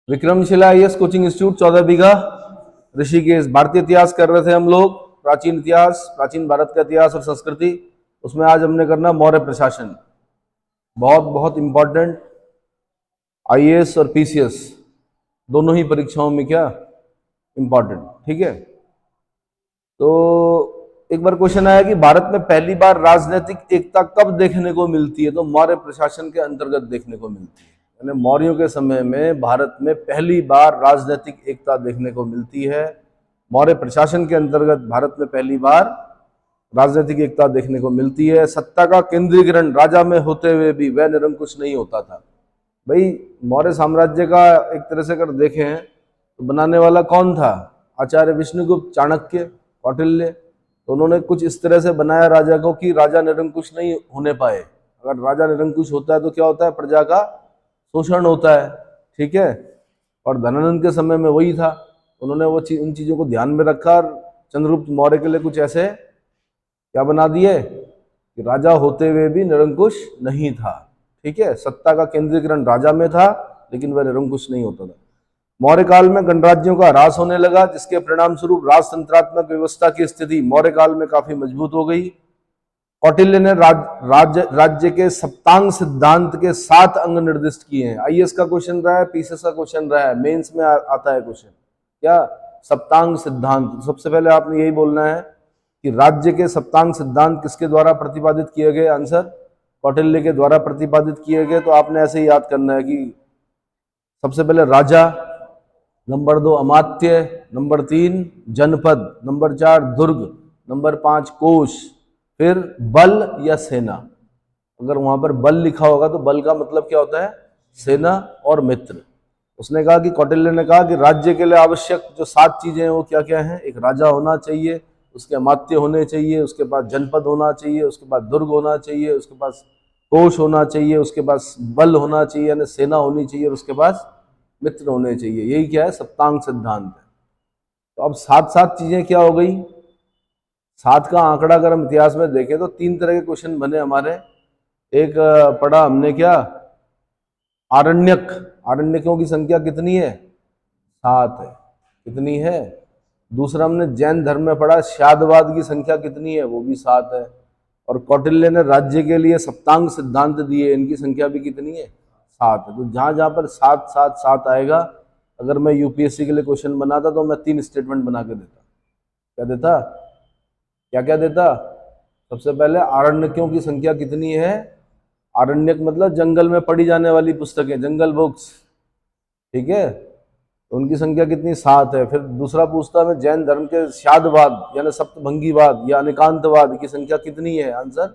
Vikramshila IAS coaching institute 14 बीघा ऋषिकेश। भारतीय इतिहास कर रहे थे हम लोग, प्राचीन इतिहास, प्राचीन भारत का इतिहास और संस्कृति। उसमें आज हमने करना मौर्य प्रशासन, बहुत बहुत इंपॉर्टेंट। आईएएस और पीसीएस दोनों ही परीक्षाओं में क्या इंपॉर्टेंट, ठीक है। तो एक बार क्वेश्चन आया कि भारत में पहली बार राजनीतिक एकता कब देखने को मिलती है, तो मौर्य प्रशासन के अंतर्गत देखने को मिलती है। यानी मौर्यों के समय में भारत में पहली बार राजनीतिक एकता देखने को मिलती है। मौर्य प्रशासन के अंतर्गत भारत में पहली बार राजनीतिक एकता देखने को मिलती है। सत्ता का केंद्रीकरण राजा में होते हुए भी वह निरंकुश नहीं होता था। भाई मौर्य साम्राज्य का एक तरह से अगर देखें तो बनाने वाला कौन था? आचार्य विष्णुगुप्त, चाणक्य, कौटिल्य। तो उन्होंने कुछ इस तरह से बनाया राजा को कि राजा निरंकुश नहीं होने पाए। अगर राजा निरंकुश होता है तो क्या होता है? प्रजा का शोषण होता है, ठीक है। और धनानंद के समय में वही था, उन्होंने वो उन चीजों को ध्यान में रखा और चंद्रगुप्त मौर्य के लिए कुछ ऐसे क्या बना दिए कि राजा होते हुए भी निरंकुश नहीं था, ठीक है। सत्ता का केंद्रीकरण राजा में था लेकिन वह निरंकुश नहीं होता था। मौर्य काल में गणराज्यों का ह्रास होने लगा, जिसके परिणाम स्वरूप राजतंत्रात्मक व्यवस्था की स्थिति मौर्य काल में काफी मजबूत हो गई। कौटिल्य ने राज्य के सप्तांग सिद्धांत के 7 अंग निर्दिष्ट किए हैं। आईएएस का क्वेश्चन रहा है, पीसीएस का क्वेश्चन रहा है, मेंस में आता है क्वेश्चन क्या? सप्तांग सिद्धांत। सबसे पहले आपने यही बोलना है कि राज्य के सप्तांग सिद्धांत किसके द्वारा प्रतिपादित किए गए? आंसर कौटिल्य के द्वारा प्रतिपादित किए गए। तो आपने ऐसे ही याद करना है कि सबसे पहले राजा, नंबर 2 अमात्य, नंबर 3 जनपद, नंबर 4 दुर्ग, नंबर 5 कोश, फिर बल या सेना। अगर वहां पर बल लिखा होगा तो बल का मतलब क्या होता है? सेना और मित्र। उसने कहा कि कौटिल्य ने कहा कि राज्य के लिए आवश्यक जो 7 चीजें हैं वो क्या क्या हैं? एक राजा होना चाहिए, उसके अमात्य होने चाहिए, उसके पास जनपद होना चाहिए, उसके पास दुर्ग होना चाहिए, उसके पास कोश होना चाहिए, उसके पास बल होना चाहिए यानी सेना होनी चाहिए, और उसके पास मित्र होने चाहिए। यही क्या है? सप्तांग सिद्धांत है। तो अब 7 चीजें क्या हो गई? 7 का आंकड़ा अगर हम इतिहास में देखें तो 3 तरह के क्वेश्चन बने हमारे। एक पढ़ा हमने क्या? आरण्यक। आरण्यकों की संख्या कितनी है? 7 है। कितनी है? दूसरा हमने जैन धर्म में पढ़ा शादवाद की संख्या कितनी है? वो भी 7 है। और कौटिल्य ने राज्य के लिए सप्तांग सिद्धांत दिए, इनकी संख्या भी कितनी है? 7 है। तो जहां जहां पर 7 7 7 आएगा, अगर मैं यूपीएससी के लिए क्वेश्चन बनाता तो मैं 3 स्टेटमेंट बना के देता। क्या देता? क्या क्या देता? सबसे पहले आरण्यकों की संख्या कितनी है? आरण्यक मतलब जंगल में पढ़ी जाने वाली पुस्तकें, जंगल बुक्स, ठीक है। तो उनकी संख्या कितनी? 7 है। फिर दूसरा पूछता मैं जैन धर्म के शादवाद यानी सप्तभंगीवाद या अनेकांतवाद की संख्या कितनी है? आंसर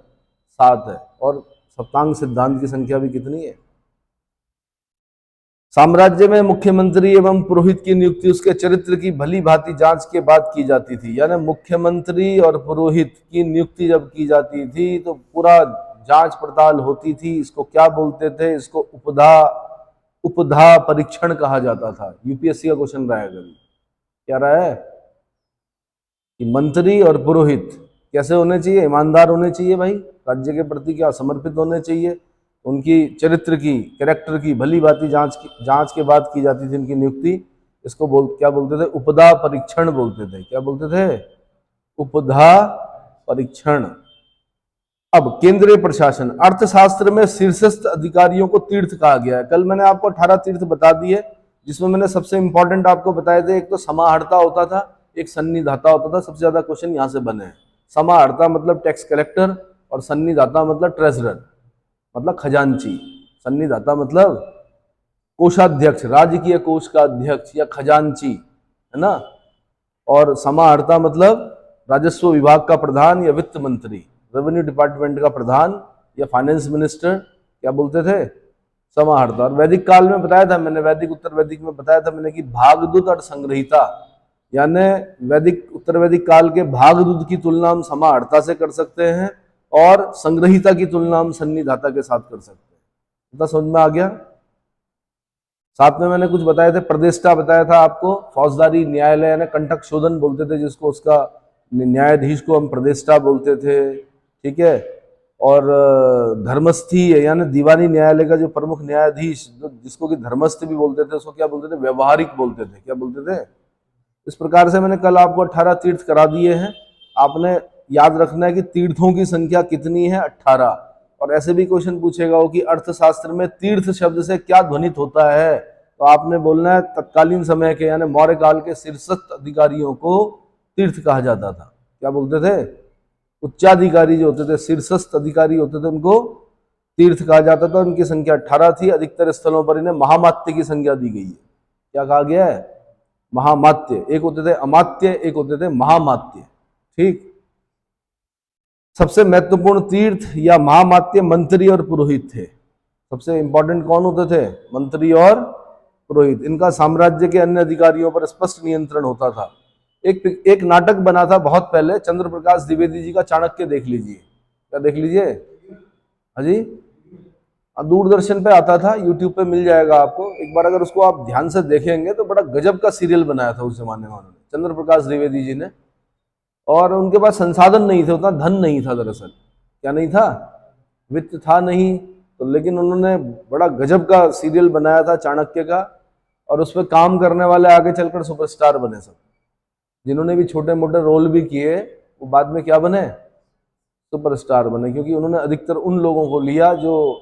7 है। और सप्तांग सिद्धांत की संख्या भी कितनी है? साम्राज्य में मुख्यमंत्री एवं पुरोहित की नियुक्ति उसके चरित्र की भली भांति जांच के बाद की जाती थी। यानी मुख्यमंत्री और पुरोहित की नियुक्ति जब की जाती थी तो पूरा जांच पड़ताल होती थी। इसको क्या बोलते थे? इसको उपधा परीक्षण कहा जाता था। यूपीएससी का क्वेश्चन रहा है कभी। क्या रहा है? कि मंत्री और पुरोहित कैसे होने चाहिए? ईमानदार होने चाहिए भाई, राज्य के प्रति क्या समर्पित होने चाहिए। उनकी चरित्र की, कैरेक्टर की भली भांति जांच के बाद की जाती थी उनकी नियुक्ति। इसको क्या बोलते थे? उपधा परीक्षण बोलते थे। क्या बोलते थे? उपधा परीक्षण। अब केंद्रीय प्रशासन, अर्थशास्त्र में शीर्षस्थ अधिकारियों को तीर्थ कहा गया है। कल मैंने आपको 18 तीर्थ बता दिए, जिसमें मैंने सबसे इंपॉर्टेंट आपको बताए थे। एक तो समाहर्ता होता था, एक सन्निधाता होता था। सबसे ज्यादा क्वेश्चन यहां से बने हैं। समाहर्ता मतलब टैक्स कलेक्टर, और सन्निधाता मतलब ट्रेजरर मतलब खजांची। सन्निधाता मतलब कोषाध्यक्ष, राजकीय कोष का अध्यक्ष या खजांची, है ना। और समाहर्ता मतलब राजस्व विभाग का प्रधान या वित्त मंत्री, रेवेन्यू डिपार्टमेंट का प्रधान या फाइनेंस मिनिस्टर, क्या बोलते थे? समाहर्ता। और वैदिक काल में बताया था मैंने, वैदिक उत्तर वैदिक में बताया था मैंने कि भागदूत और संग्रहिता, यानी वैदिक उत्तर वैदिक काल के भागदूत की तुलना हम समाहर्ता से कर सकते हैं और संग्रहिता की तुलना हम सन्निधाता के साथ कर सकते हैं। इतना समझ में आ गया? साथ में मैंने कुछ बताए थे, प्रदेष्टा बताया था आपको, फौजदारी न्यायालय यानी कंटक शोधन बोलते थे जिसको, उसका न्यायाधीश को हम प्रदेष्टा बोलते थे, ठीक है। और धर्मस्थी यानी दीवानी न्यायालय का जो प्रमुख न्यायाधीश, जिसको कि धर्मस्थ भी बोलते थे, उसको क्या बोलते थे? व्यवहारिक बोलते थे। क्या बोलते थे? इस प्रकार से मैंने कल आपको 18 तीर्थ करा दिए हैं। आपने याद रखना है कि तीर्थों की संख्या कितनी है? 18। और ऐसे भी क्वेश्चन पूछेगा हो कि अर्थशास्त्र में तीर्थ शब्द से क्या ध्वनित होता है, तो आपने बोलना है तत्कालीन समय के यानी मौर्य काल के शीर्षस्थ अधिकारियों को तीर्थ कहा जाता था। क्या बोलते थे? उच्चाधिकारी जो होते थे, शीर्षस्थ अधिकारी होते थे, उनको तीर्थ कहा जाता था। उनकी संख्या 18 थी। अधिकतर स्थलों पर इन्हें महामात्य की संख्या दी गई है। क्या कहा गया है? महामात्य। एक होते थे अमात्य, एक होते थे महामात्य। ठीक। सबसे महत्वपूर्ण तीर्थ या महामात्य मंत्री और पुरोहित थे। सबसे इंपॉर्टेंट कौन होते थे? मंत्री और पुरोहित। इनका साम्राज्य के अन्य अधिकारियों पर स्पष्ट नियंत्रण होता था। एक नाटक बना था बहुत पहले, चंद्र प्रकाश द्विवेदी जी का, चाणक्य, देख लीजिए। क्या देख लीजिए? हाँ जी, दूरदर्शन पे आता था, यूट्यूब पे मिल जाएगा आपको। एक बार अगर उसको आप ध्यान से देखेंगे तो बड़ा गजब का सीरियल बनाया था उस जमाने में उन्होंने, चंद्र प्रकाश द्विवेदी जी ने। और उनके पास संसाधन नहीं थे, उतना धन नहीं था दरअसल। क्या नहीं था? वित्त था नहीं तो, लेकिन उन्होंने बड़ा गजब का सीरियल बनाया था चाणक्य का। और उस पर काम करने वाले आगे चलकर सुपरस्टार बने सब। जिन्होंने भी छोटे मोटे रोल भी किए वो बाद में क्या बने? सुपरस्टार बने। क्योंकि उन्होंने अधिकतर उन लोगों को लिया जो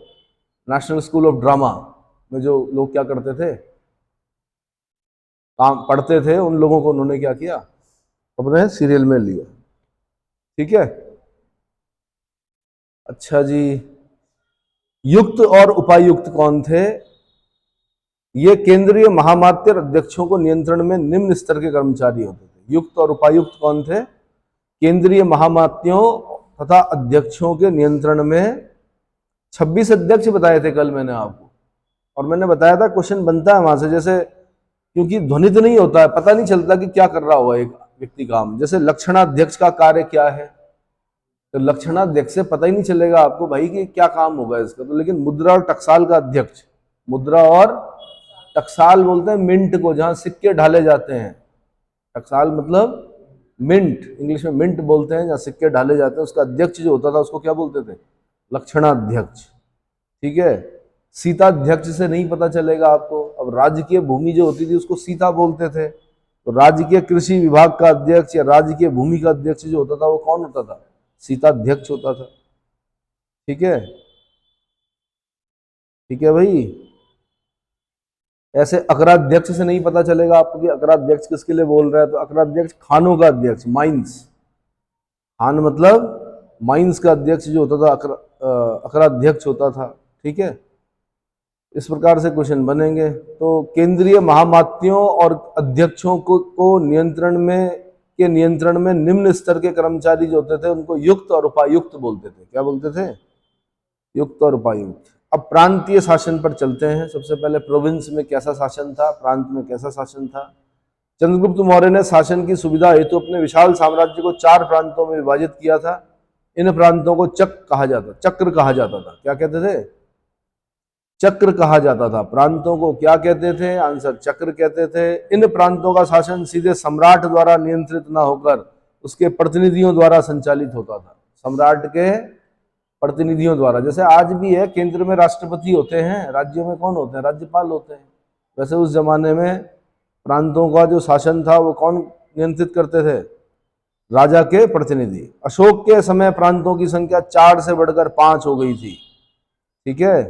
नेशनल स्कूल ऑफ ड्रामा में जो लोग क्या करते थे, काम पढ़ते थे, उन लोगों को उन्होंने क्या किया? अपने सीरियल में लिया। ठीक है। अच्छा जी, युक्त और उपायुक्त कौन थे? ये केंद्रीय महामात्य अध्यक्षों को नियंत्रण में निम्न स्तर के कर्मचारी होते थे। युक्त और उपायुक्त कौन थे? केंद्रीय महामात्यों तथा अध्यक्षों के नियंत्रण में 26 अध्यक्ष बताए थे कल मैंने आपको। और मैंने बताया था क्वेश्चन बनता है वहां से, जैसे क्योंकि ध्वनित नहीं होता है, पता नहीं चलता कि क्या कर रहा होगा एक व्यक्ति काम। जैसे लक्षणाध्यक्ष का कार्य क्या है, तो लक्षणाध्यक्ष से पता ही नहीं चलेगा आपको भाई कि क्या काम होगा इसका। तो लेकिन मुद्रा और टकसाल का अध्यक्ष, मुद्रा और टकसाल बोलते हैं मिंट को, जहां सिक्के ढाले जाते हैं। टकसाल मतलब मिंट, इंग्लिश में मिंट बोलते हैं, जहां सिक्के ढाले जाते हैं। उसका अध्यक्ष जो होता था उसको क्या बोलते थे? लक्षणाध्यक्ष। ठीक है। सीताध्यक्ष से नहीं पता चलेगा आपको। अब राजकीय भूमि जो होती थी उसको सीता बोलते थे। तो राजकीय कृषि विभाग का अध्यक्ष या राजकीय भूमि का अध्यक्ष जो होता था वो कौन होता था? सीताध्यक्ष होता था। ठीक है। ठीक है भाई। ऐसे अकराध्यक्ष से नहीं पता चलेगा आपको कि अकराध्यक्ष किसके लिए बोल रहा है। तो अकराध्यक्ष खानों का अध्यक्ष, माइंस, खान मतलब माइंस का अध्यक्ष जो होता था अकराध्यक्ष होता था। ठीक है। इस प्रकार से क्वेश्चन बनेंगे। तो केंद्रीय महामात्यों और अध्यक्षों को नियंत्रण में निम्न स्तर के कर्मचारी जो होते थे उनको युक्त और उपायुक्त बोलते थे। क्या बोलते थे? युक्त और उपायुक्त। अब प्रांतीय शासन पर चलते हैं। सबसे पहले प्रोविंस में कैसा शासन था, प्रांत में कैसा शासन था। चंद्रगुप्त मौर्य ने शासन की सुविधा हेतु अपने विशाल साम्राज्य को 4 प्रांतों में विभाजित किया था। इन प्रांतों को चक्र कहा जाता था। क्या कहते थे? चक्र कहा जाता था। प्रांतों को क्या कहते थे? आंसर चक्र कहते थे। इन प्रांतों का शासन सीधे सम्राट द्वारा नियंत्रित न होकर उसके प्रतिनिधियों द्वारा संचालित होता था। सम्राट के प्रतिनिधियों द्वारा। जैसे आज भी है, केंद्र में राष्ट्रपति होते हैं, राज्यों में कौन होते हैं? राज्यपाल होते हैं। वैसे उस जमाने में प्रांतों का जो शासन था वो कौन नियंत्रित करते थे? राजा के प्रतिनिधि। अशोक के समय प्रांतों की संख्या 4 से बढ़कर 5 हो गई थी। ठीक है।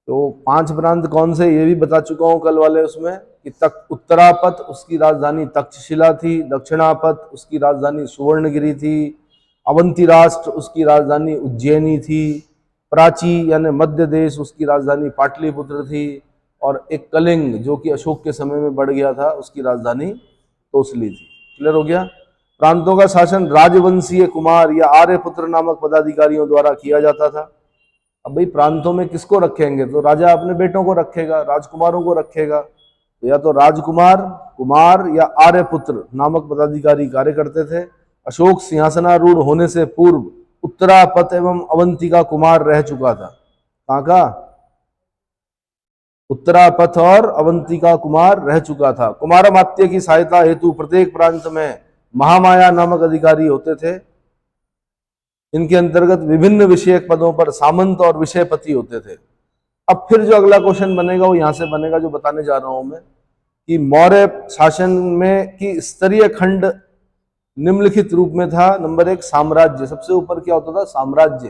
तो 5 प्रांत कौन से ये भी बता चुका हूं कल वाले उसमें कि उत्तरापथ उसकी राजधानी तक्षशिला थी, दक्षिणापथ उसकी राजधानी सुवर्णगिरी थी, अवंती राष्ट्र उसकी राजधानी उज्जैनी थी, प्राची यानी मध्य देश उसकी राजधानी पाटलिपुत्र थी, और एक कलिंग जो कि अशोक के समय में बढ़ गया था उसकी राजधानी तोसली थी। क्लियर हो गया? प्रांतों का शासन राजवंशीय कुमार या आर्यपुत्र नामक पदाधिकारियों द्वारा किया जाता था। अब भाई प्रांतों में किसको रखेंगे? तो राजा अपने बेटों को रखेगा, राजकुमारों को रखेगा। तो या तो राजकुमार, कुमार या आर्यपुत्र नामक पदाधिकारी कार्य करते थे। अशोक सिंहासनारूढ़ होने से पूर्व उत्तरापथ एवं अवंतिका कुमार रह चुका था। कहाँ का? उत्तरापथ और अवंतिका कुमार रह चुका था। कुमारमात्य की सहायता हेतु प्रत्येक प्रांत में महामाया नामक अधिकारी होते थे। इनके अंतर्गत विभिन्न विषयक पदों पर सामंत और विषयपति होते थे। अब फिर जो अगला क्वेश्चन बनेगा वो यहां से बनेगा, जो बताने जा रहा हूं मैं, कि मौर्य शासन में की स्तरीय खंड निम्नलिखित रूप में था। नंबर 1 साम्राज्य, सबसे ऊपर क्या होता था? साम्राज्य।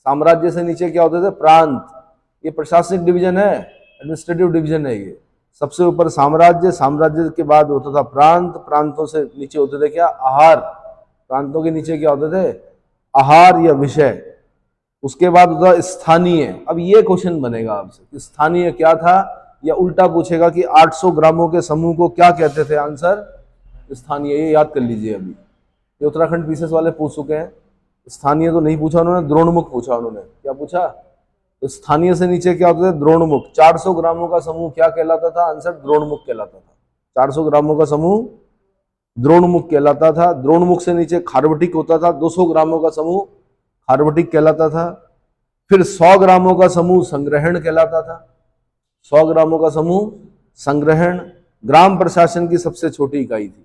साम्राज्य से नीचे क्या होते थे? प्रांत। ये प्रशासनिक डिवीजन है, एडमिनिस्ट्रेटिव डिवीजन है ये। सबसे ऊपर साम्राज्य, साम्राज्य के बाद होता था प्रांत, प्रांतों से नीचे होते थे क्या? आहार। प्रांतों के नीचे क्या होते थे? आहार या विषय। उसके बाद होता स्थानीय। अब ये क्वेश्चन बनेगा आपसे कि स्थानीय क्या था, या उल्टा पूछेगा कि 800 ग्रामों के समूह को क्या कहते थे? आंसर स्थानीय। ये याद कर लीजिए। अभी ये उत्तराखंड पीसेस वाले पूछ चुके हैं। स्थानीय तो नहीं पूछा उन्होंने, द्रोणमुख पूछा उन्होंने। क्या पूछा? तो स्थानीय से नीचे क्या होता था? द्रोणमुख। 400 ग्रामों का समूह क्या कहलाता था? आंसर द्रोणमुख कहलाता था। 400 ग्रामों का समूह द्रोणमुख कहलाता था। द्रोणमुख से नीचे खारवटिक होता था। 200 ग्रामों का समूह खारवटिक कहलाता था। फिर 100 ग्रामों का समूह संग्रहण कहलाता था। 100 ग्रामों का समूह संग्रहण। ग्राम प्रशासन की सबसे छोटी इकाई थी।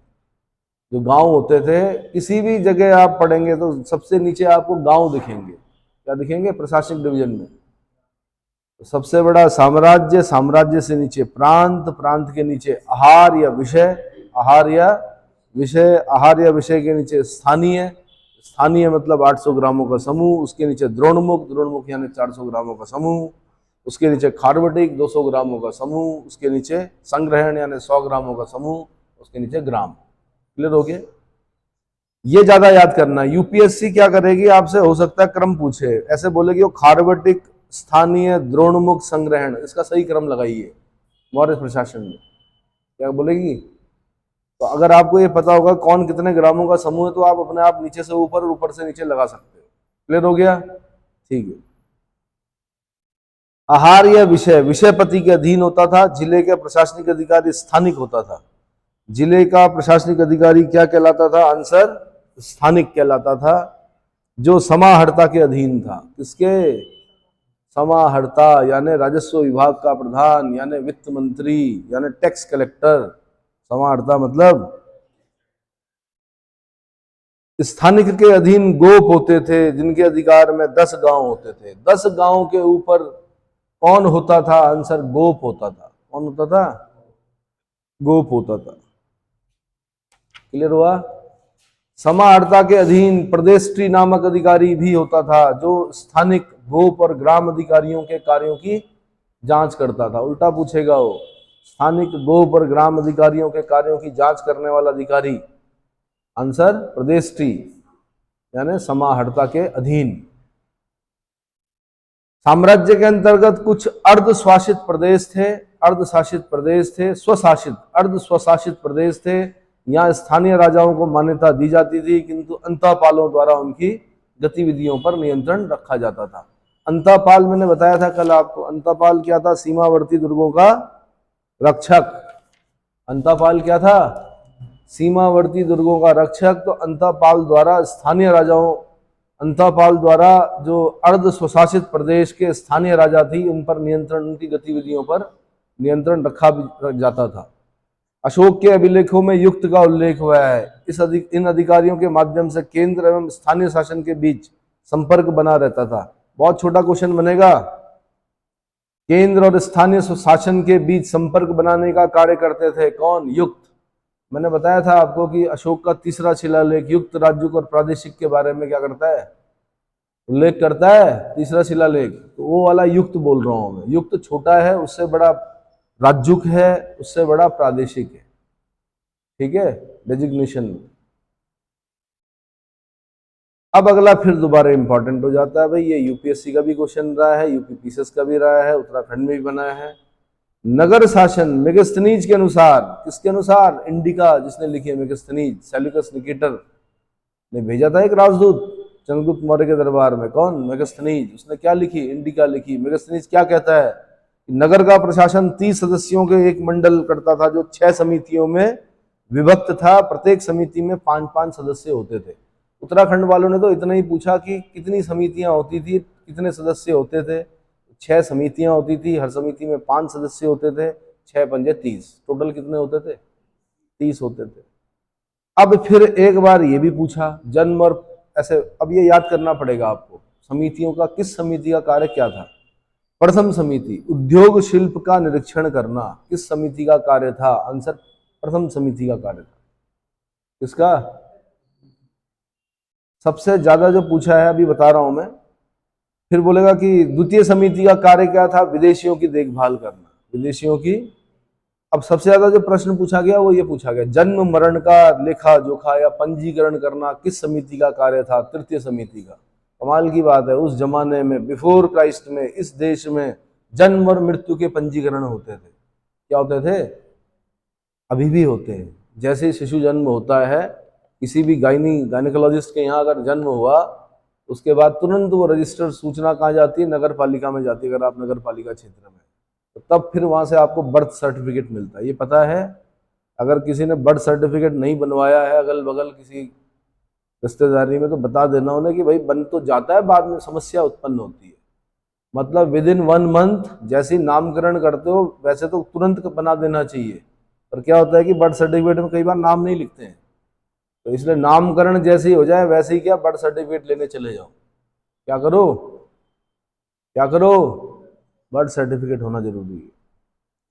जो गांव होते थे, किसी भी जगह आप पढ़ेंगे तो सबसे नीचे आपको गांव दिखेंगे। क्या दिखेंगे? प्रशासनिक डिवीजन में। तो सबसे बड़ा साम्राज्य, साम्राज्य से नीचे प्रांत, प्रांत के नीचे आहार या विषय, आहार या विषय, आहार या विषय के नीचे स्थानीय, स्थानीय मतलब 800 ग्रामों का समूह। उसके नीचे द्रोणमुख, द्रोणमुख यानी 400 ग्रामों का समूह। उसके नीचे खारवटिक 200 ग्रामों का समूह। उसके नीचे संग्रहण यानी 100 ग्रामों का समूह। उसके नीचे ग्राम। क्लियर हो गया? ये ज्यादा याद करना। यूपीएससी क्या करेगी आपसे, हो सकता है क्रम पूछे, ऐसे बोलेगी वो खारवटिक, स्थानीय, द्रोणमुख, संग्रहण, इसका सही क्रम लगाइए मौर्य प्रशासन में। क्या बोलेगी? तो अगर आपको ये पता होगा कौन कितने ग्रामों का समूह है, तो आप अपने आप नीचे से ऊपर और ऊपर से नीचे लगा सकते हो। क्लियर हो गया? ठीक है। आहार या विषय, विषयपति के अधीन होता था। जिले के प्रशासनिक अधिकारी स्थानिक होता था। जिले का प्रशासनिक अधिकारी क्या कहलाता था? आंसर स्थानिक कहलाता था। जो समाहर्ता के अधीन था। किसके? समाहर्ता यानी राजस्व विभाग का प्रधान, यानी वित्त मंत्री, यानी टैक्स कलेक्टर। समाहर्ता मतलब स्थानिक के अधीन गोप होते थे, जिनके अधिकार में 10 गांव होते थे। 10 गांव के ऊपर कौन होता था? आंसर गोप होता था। कौन होता था? गोप होता था। क्लियर हुआ? समाहर्ता के अधीन प्रदेष्टि नामक अधिकारी भी होता था, जो स्थानिक गोप और ग्राम अधिकारियों के कार्यों की जांच करता था। उल्टा पूछेगा वो, स्थानिक गोप और ग्राम अधिकारियों के कार्यों की जांच करने वाला अधिकारी। आंसर प्रदेष्टि यानी समाहर्ता के अधीन। साम्राज्य के अंतर्गत कुछ अर्ध शासित प्रदेश थे, अर्ध शासित प्रदेश थे, स्वशासित, अर्ध स्वशासित प्रदेश थे। यहाँ स्थानीय राजाओं को मान्यता दी जाती थी, किंतु अंतःपालों द्वारा उनकी गतिविधियों पर नियंत्रण रखा जाता था। अंतःपाल मैंने बताया था कल आपको। अंतःपाल क्या था? सीमावर्ती दुर्गों का रक्षक। अंतःपाल क्या था? सीमावर्ती दुर्गों का रक्षक। तो अंतःपाल द्वारा स्थानीय राजाओं, अंतःपाल द्वारा जो अर्ध स्वशासित प्रदेश के स्थानीय राजा थी, उन पर नियंत्रण, उनकी गतिविधियों पर नियंत्रण रखा जाता था। अशोक के अभिलेखों में युक्त का उल्लेख हुआ है। इन अधिकारियों के माध्यम से केंद्र एवं स्थानीय शासन के बीच संपर्क बना रहता था। बहुत छोटा क्वेश्चन बनेगा। केंद्र और स्थानीय शासन के बीच संपर्क बनाने का कार्य करते थे कौन? युक्त। मैंने बताया था आपको कि अशोक का तीसरा शिलालेख युक्त राज्यों और प्रादेशिक के बारे में क्या करता है? उल्लेख करता है। तीसरा शिलालेख, तो वो वाला युक्त बोल रहा हूं मैं। युक्त छोटा है, उससे बड़ा राज्युक है, उससे बड़ा प्रादेशिक है। ठीक है, डेजिग्नेशन में। अब अगला फिर दोबारा इंपॉर्टेंट हो जाता है भाई। ये यूपीएससी का भी क्वेश्चन रहा है, यूपी पीसीएस का भी रहा है, उत्तराखंड में भी बनाया है। नगर शासन मेगास्थनीज के अनुसार, किसके अनुसार? इंडिका जिसने लिखी है मेगास्थनीज, सेल्यूकस निकेटर ने भेजा था एक राजदूत चंद्रगुप्त मौर्य के दरबार में। कौन? मेगास्थनीज। उसने क्या लिखी? इंडिका लिखी। मेगास्थनीज क्या कहता है? नगर का प्रशासन 30 सदस्यों के एक मंडल करता था, जो 6 समितियों में विभक्त था। प्रत्येक समिति में 5-5 सदस्य होते थे। उत्तराखंड वालों ने तो इतना ही पूछा कि कितनी समितियां होती थी, कितने सदस्य होते थे। 6 समितियां होती थी, हर समिति में 5 सदस्य होते थे। 6 पंजे 30, टोटल कितने होते थे? 30 होते थे। अब फिर एक बार ये भी पूछा, जन्म और ऐसे अब ये याद करना पड़ेगा आपको, समितियों का, किस समिति का कार्य क्या था। प्रथम समिति, उद्योग शिल्प का निरीक्षण करना, किस समिति का कार्य था? आंसर, प्रथम समिति का कार्य था। किसका? सबसे ज्यादा जो पूछा है अभी बता रहा हूं मैं। फिर बोलेगा कि द्वितीय समिति का कार्य क्या था? विदेशियों की देखभाल करना, विदेशियों की। अब सबसे ज्यादा जो प्रश्न पूछा गया वो ये पूछा गया, जन्म मरण का लेखा जोखा या पंजीकरण करना किस समिति का कार्य था? तृतीय समिति का। कमाल की बात है, उस जमाने में, बिफोर क्राइस्ट में, इस देश में जन्म और मृत्यु के पंजीकरण होते थे। क्या होते थे? अभी भी होते हैं। जैसे ही शिशु जन्म होता है, किसी भी गायनिकोलॉजिस्ट के यहाँ अगर जन्म हुआ, उसके बाद तुरंत वो रजिस्टर्ड सूचना कहाँ जाती है? नगर पालिका में जाती है, अगर आप नगर पालिका क्षेत्र में, तो तब फिर वहां से आपको बर्थ सर्टिफिकेट मिलता है। ये पता है? अगर किसी ने बर्थ सर्टिफिकेट नहीं बनवाया है अगल बगल किसी रिश्तेदारी में, तो बता देना उन्हें कि भाई बन तो जाता है, बाद में समस्या उत्पन्न होती है। मतलब विद इन 1 मंथ जैसे ही नामकरण करते हो वैसे तो तुरंत बना देना चाहिए, पर क्या होता है कि बर्थ सर्टिफिकेट में कई बार नाम नहीं लिखते हैं, तो इसलिए नामकरण जैसे ही हो जाए वैसे ही क्या, बर्थ सर्टिफिकेट लेने चले जाओ। क्या करो? क्या करो? बर्थ सर्टिफिकेट होना जरूरी है।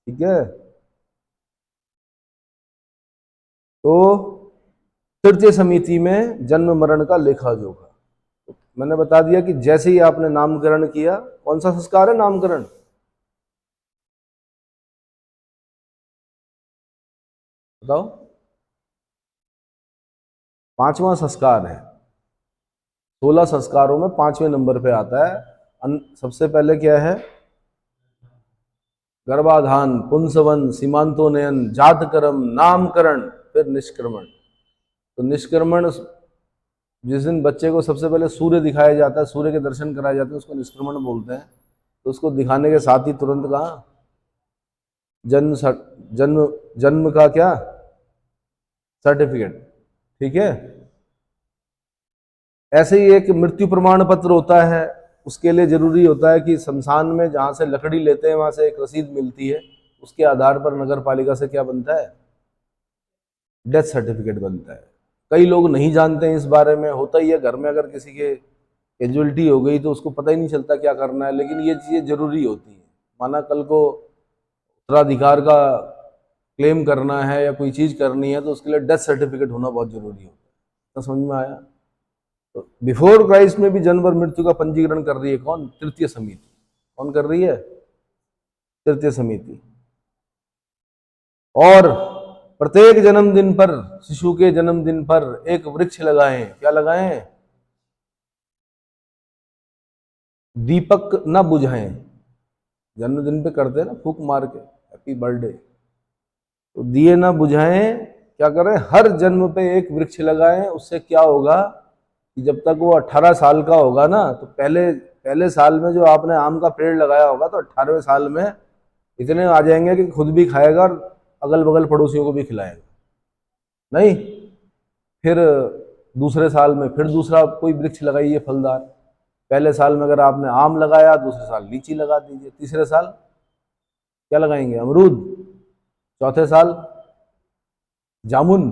ठीक है? तो तृतीय समिति में जन्म मरण का लेखा जोखा। तो मैंने बता दिया कि जैसे ही आपने नामकरण किया, कौन सा संस्कार है नामकरण? बताओ। 5वां संस्कार है। 16 संस्कारों में 5वें नंबर पे आता है। सबसे पहले क्या है? गर्भाधान, पुंसवन, सीमांतोनयन, जातकर्म, नामकरण, फिर निष्क्रमण। तो निष्क्रमण, जिस दिन बच्चे को सबसे पहले सूर्य दिखाया जाता है, सूर्य के दर्शन कराए जाते हैं, उसको निष्क्रमण बोलते हैं। तो उसको दिखाने के साथ ही तुरंत कहा जन्म जन्म जन्म का क्या? सर्टिफिकेट। ठीक है? ऐसे ही एक मृत्यु प्रमाण पत्र होता है, उसके लिए जरूरी होता है कि शमशान में जहां से लकड़ी लेते हैं वहां से एक रसीद मिलती है, उसके आधार पर नगर पालिका से क्या बनता है? डेथ सर्टिफिकेट बनता है। कई लोग नहीं जानते हैं इस बारे में। होता ही है घर में, अगर किसी के कैजुअलिटी हो गई तो उसको पता ही नहीं चलता क्या करना है, लेकिन ये चीजें जरूरी होती है। माना कल को उत्तराधिकार का क्लेम करना है या कोई चीज करनी है, तो उसके लिए डेथ सर्टिफिकेट होना बहुत जरूरी होता है। तो समझ में आया? तो बिफोर क्राइस्ट में भी जन्म और मृत्यु का पंजीकरण कर रही है कौन? तृतीय समिति। कौन कर रही है? तृतीय समिति। और प्रत्येक जन्मदिन पर, शिशु के जन्मदिन पर एक वृक्ष लगाएं। क्या लगाएं? दीपक न बुझाएं। जन्मदिन पे करते हैं ना फूक मार के, हैप्पी बर्थडे, तो दिए ना बुझाएं। क्या करें? हर जन्म पे एक वृक्ष लगाएं। उससे क्या होगा कि जब तक वो 18 साल का होगा ना, तो पहले पहले साल में जो आपने आम का पेड़ लगाया होगा, तो 18वें साल में इतने आ जाएंगे कि खुद भी खाएगा और अगल बगल पड़ोसियों को भी खिलाएगा। नहीं, फिर दूसरे साल में फिर दूसरा कोई वृक्ष लगाइए फलदार। पहले साल में अगर आपने आम लगाया, दूसरे साल लीची लगा दीजिए, तीसरे साल क्या लगाएंगे? अमरूद, चौथे साल जामुन,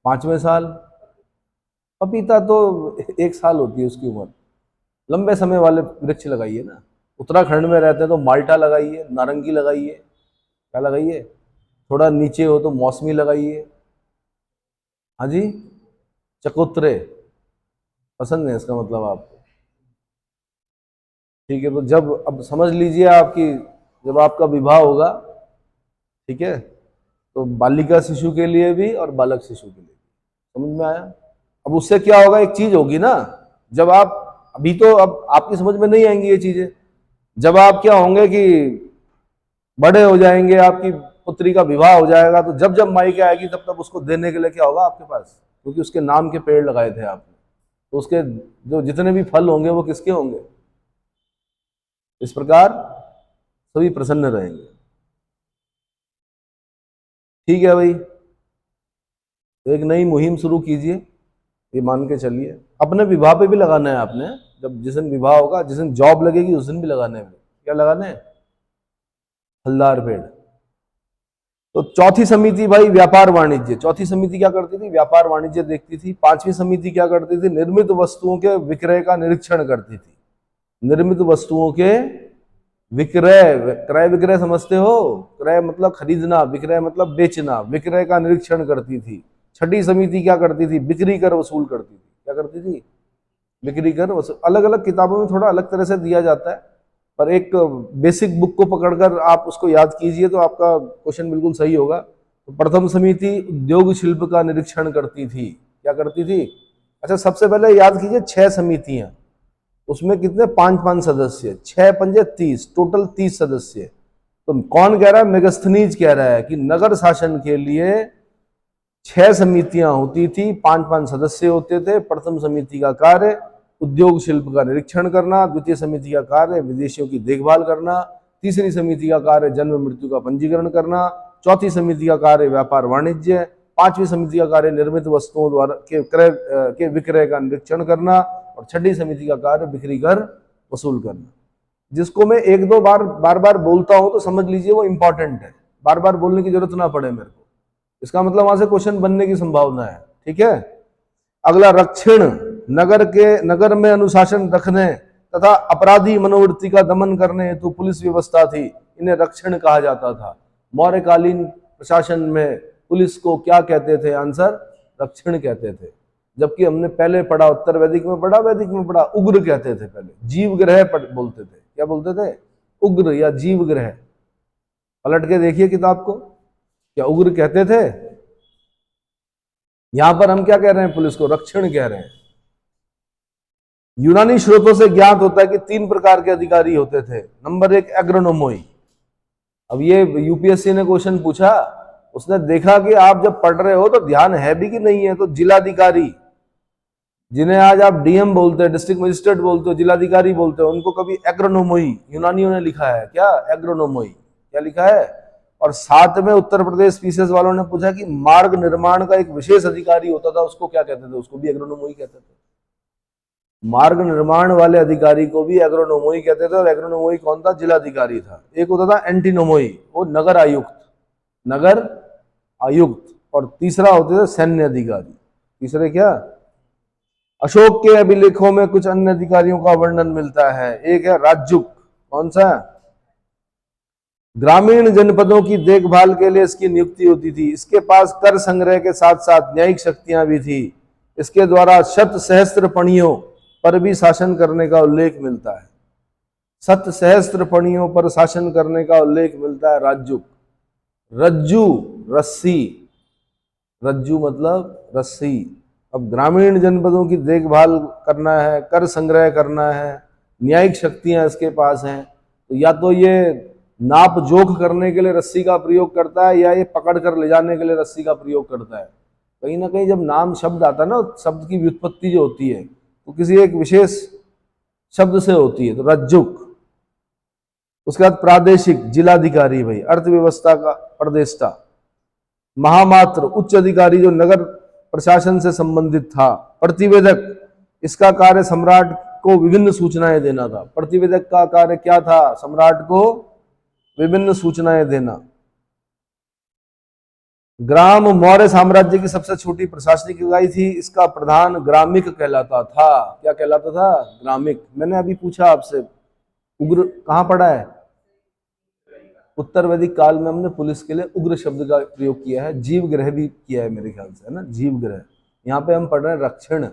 5वें साल पपीता। तो 1 साल होती है उसकी उम्र। लंबे समय वाले वृक्ष लगाइए ना। उत्तराखंड में रहते हैं तो माल्टा लगाइए, नारंगी लगाइए, क्या लगाइए? थोड़ा नीचे हो तो मौसमी लगाइए। हाँ जी, चकोतरे पसंद है इसका मतलब आपको? ठीक है, तो जब, अब समझ लीजिए आपकी, जब आपका विवाह होगा, ठीक है, तो बालिका शिशु के लिए भी और बालक शिशु के लिए भी। समझ में आया? अब उससे क्या होगा? एक चीज होगी ना, जब आप, अभी तो अब आपकी समझ में नहीं आएंगी ये चीजें, जब आप क्या होंगे कि बड़े हो जाएंगे, आपकी पुत्री का विवाह हो जाएगा, तो जब जब मायके आएगी तब तब उसको देने के लिए क्या होगा आपके पास? क्योंकि उसके नाम के पेड़ लगाए थे आपने, तो उसके जो जितने भी फल होंगे वो किसके होंगे? इस प्रकार सभी प्रसन्न रहेंगे। ठीक है भाई, तो एक नई मुहिम शुरू कीजिए, ये मान के चलिए। अपने विवाह पे भी लगाना है आपने। जब जिस दिन विवाह होगा, जिस दिन जॉब लगेगी, उस दिन भी लगाने हैं। क्या लगाने हैं? फलदार पेड़। तो चौथी समिति भाई व्यापार वाणिज्य, चौथी समिति क्या करती थी? व्यापार वाणिज्य देखती थी। पांचवी समिति क्या करती थी? निर्मित वस्तुओं के विक्रय का निरीक्षण करती थी। निर्मित वस्तुओं के विक्रय, क्रय विक्रय समझते हो? क्रय मतलब खरीदना, विक्रय मतलब बेचना, विक्रय का निरीक्षण करती थी। छठी समिति क्या करती थी? बिक्री कर वसूल करती थी। क्या करती थी? बिक्री कर वसूल। अलग अलग किताबों में थोड़ा अलग तरह से दिया जाता है, पर एक बेसिक बुक को पकड़कर आप उसको याद कीजिए तो आपका क्वेश्चन बिल्कुल सही होगा। तो प्रथम समिति उद्योग शिल्प का निरीक्षण करती थी। क्या करती थी? अच्छा, सबसे पहले याद कीजिए 6 समितियां, उसमें कितने? 5-5 सदस्य, 6 पंजे 30, टोटल 30 सदस्य। तो कौन कह रहा है? मेगस्थनीज कह रहा है कि नगर शासन के लिए 6 समितियां होती थी, 5-5 सदस्य होते थे। प्रथम समिति का कार्य उद्योग शिल्प का निरीक्षण करना, द्वितीय समिति का कार्य विदेशियों की देखभाल करना, तीसरी समिति का कार्य जन्म मृत्यु का पंजीकरण करना, चौथी समिति का कार्य व्यापार वाणिज्य, पांचवी समिति का कार्य निर्मित वस्तुओं द्वारा के विक्रय का निरीक्षण करना, और छठी समिति का कार्य बिक्री कर वसूल करना। जिसको मैं एक दो बार बार बोलता हूं तो समझ लीजिए वो इंपॉर्टेंट है, बार बार बोलने की जरूरत ना पड़े मेरे को, इसका मतलब वहां से क्वेश्चन बनने की संभावना है। ठीक है। अगला, रक्षण, नगर में अनुशासन रखने तथा अपराधी मनोवृत्ति का दमन करने हेतु पुलिस व्यवस्था थी, इन्हें रक्षण कहा जाता था। मौर्यकालीन प्रशासन में पुलिस को क्या कहते थे? आंसर, रक्षण कहते थे। जबकि हमने पहले पढ़ा, उत्तर वैदिक में पढ़ा, वैदिक में पढ़ा, उग्र कहते थे पहले, जीव ग्रह बोलते थे। क्या बोलते थे? उग्र या जीव ग्रह। पलट के देखिए किताब को, क्या उग्र कहते थे? यहां पर हम क्या कह रहे हैं? पुलिस को रक्षण कह रहे हैं। यूनानी स्रोतों से ज्ञात होता है कि 3 प्रकार के अधिकारी होते थे। नंबर 1, एग्रोनोमोई। अब ये यूपीएससी ने क्वेश्चन पूछा, उसने देखा कि आप जब पढ़ रहे हो तो ध्यान है भी कि नहीं है, तो जिलाधिकारी, जिन्हें आज आप डीएम बोलते हैं, डिस्ट्रिक्ट मजिस्ट्रेट बोलते हो, जिलाधिकारी बोलते हो, उनको कभी एग्रोनोमोई, यूनानियों ने लिखा है। क्या? एग्रोनोमोई। क्या लिखा है? और साथ में उत्तर प्रदेश पीसीएस वालों ने पूछा कि मार्ग निर्माण का एक विशेष अधिकारी होता था, उसको क्या कहते थे? उसको भी एग्रोनोमोई कहते थे। मार्ग निर्माण वाले अधिकारी को भी एग्रोनोमोई कहते थे। और एग्रोनोमोई कौन था? जिलाधिकारी था। एक होता था एंटीनोमोई, वो नगर आयुक्त, नगर आयुक्त। और तीसरा होते थे सैन्य अधिकारी। तीसरे क्या? अशोक के अभिलेखों में कुछ अन्य अधिकारियों का वर्णन मिलता है। एक है राजुक। कौन सा? ग्रामीण जनपदों की देखभाल के लिए इसकी नियुक्ति होती थी। इसके पास कर संग्रह के साथ साथ न्यायिक शक्तियां भी थी। इसके द्वारा शत सहस्त्र पणियों पर भी शासन करने का उल्लेख मिलता है। शत सहस्त्र पणियों पर शासन करने का उल्लेख मिलता है। राजुक। रज्जू, रस्सी, रज्जू मतलब रस्सी। अब ग्रामीण जनपदों की देखभाल करना है, कर संग्रह करना है, न्यायिक शक्तियां इसके पास हैं, तो या तो ये नाप जोख करने के लिए रस्सी का प्रयोग करता है, या ये पकड़ कर ले जाने के लिए रस्सी का प्रयोग करता है। कहीं ना कहीं जब नाम शब्द आता है ना, शब्द की व्युत्पत्ति जो होती है तो किसी एक विशेष शब्द से होती है। तो रज्जुक। उसके बाद प्रादेशिक, जिलाधिकारी भाई, अर्थव्यवस्था का प्रदेष्टा। महामात्र, उच्च अधिकारी जो नगर प्रशासन से संबंधित था। प्रतिवेदक, इसका कार्य सम्राट को विभिन्न सूचनाएं देना था। प्रतिवेदक का कार्य क्या था? सम्राट को विभिन्न सूचनाएं देना। ग्राम मौर्य साम्राज्य की सबसे छोटी प्रशासनिक इकाई थी। इसका प्रधान ग्रामिक कहलाता था। क्या कहलाता था? ग्रामिक। मैंने अभी पूछा आपसे, उग्र कहां पढ़ा है? उत्तर वैदिक काल में हमने पुलिस के लिए उग्र शब्द का प्रयोग किया है। जीव ग्रह भी किया है मेरे ख्याल से, है ना? जीव ग्रह। यहाँ पे हम पढ़ रहे हैं रक्षण,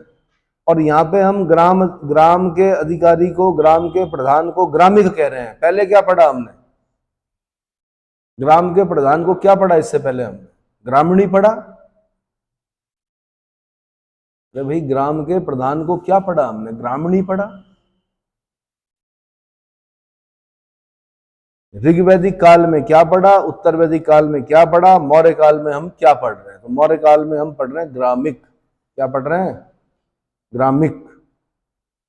और यहाँ पे हम ग्राम के अधिकारी को, ग्राम के प्रधान को ग्रामिक कह रहे हैं। पहले क्या पढ़ा हमने? ग्राम के प्रधान को क्या पढ़ा इससे पहले? हमने ग्रामीणी पढ़ा। अरे भाई, ग्राम के प्रधान को क्या पढ़ा हमने? ग्रामीणी पढ़ा। ऋग्वैदिक काल में क्या पढ़ा? उत्तर वैदिक काल में क्या पढ़ा? मौर्य काल में हम क्या पढ़ रहे हैं? तो मौर्य काल में हम पढ़ रहे हैं ग्रामिक। क्या पढ़ रहे हैं? ग्रामिक।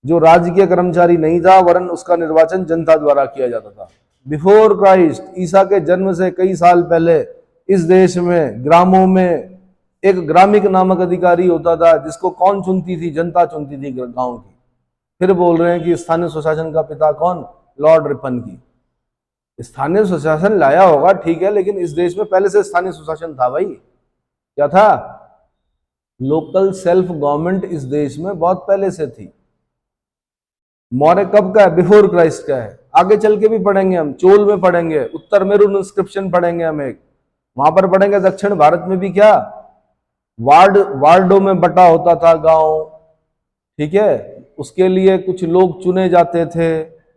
जो राजकीय कर्मचारी नहीं था, वरन उसका निर्वाचन जनता द्वारा किया जाता था। बिफोर क्राइस्ट, ईसा के जन्म से कई साल पहले इस देश में ग्रामों में एक ग्रामिक नामक अधिकारी होता था, जिसको कौन चुनती थी? जनता चुनती थी गांव की। फिर बोल रहे हैं कि स्थानीय स्वशासन का पिता कौन? लॉर्ड रिपन की। स्थानीय सुशासन लाया होगा ठीक है, लेकिन इस देश में पहले से स्थानीय सुशासन था भाई। क्या था? लोकल सेल्फ गवर्नमेंट इस देश में बहुत पहले से थी। मौर्य कब का है? बिफोर क्राइस्ट का है। आगे चल के भी पढ़ेंगे हम, चोल में पढ़ेंगे, उत्तर मेरू इंस्क्रिप्शन पढ़ेंगे हम एक, वहां पर पढ़ेंगे दक्षिण भारत में भी क्या वार्डों में बटा होता था गांव, ठीक है। उसके लिए कुछ लोग चुने जाते थे,